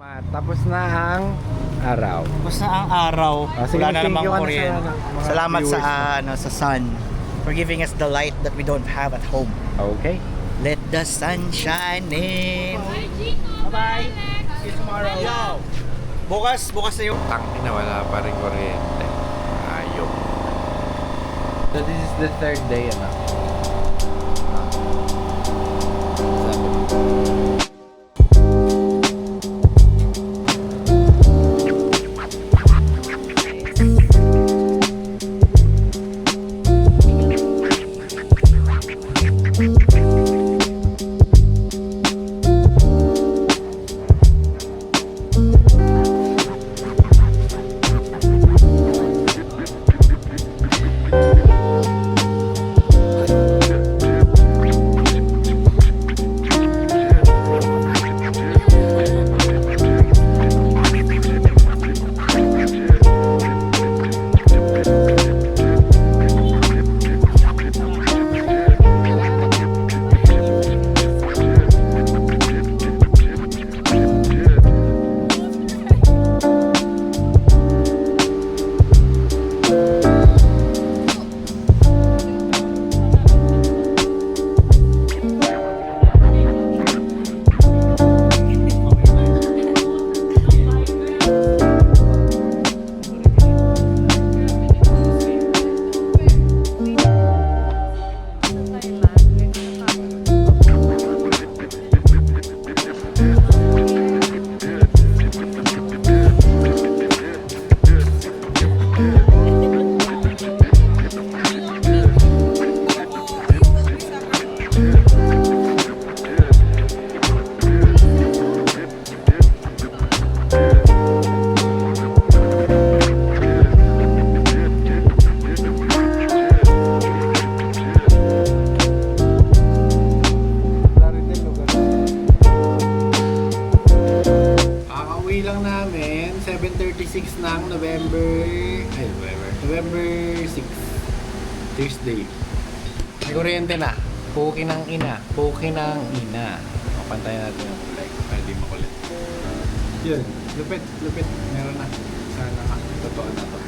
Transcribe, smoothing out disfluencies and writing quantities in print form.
Tapos na ang araw. Tapos na ang araw. Sige, Wala na thank namang you, kuryente. mga Salamat sa viewers sa sun for giving us the light that we don't have at home. Okay. Let the sun shine in. Bye-bye. See you tomorrow. Yo. Bukas na yung Tangina, wala pa rin kuryente. Ayok. So this is the third day, ano? Kakauwi lang namin, 7:36 ng November 6, Thursday. May kuryente na. Puki ng ina. O, pantayan natin yung kulay para di makulit. Yun, lupit. Meron na. Sana nga. Totoo na to.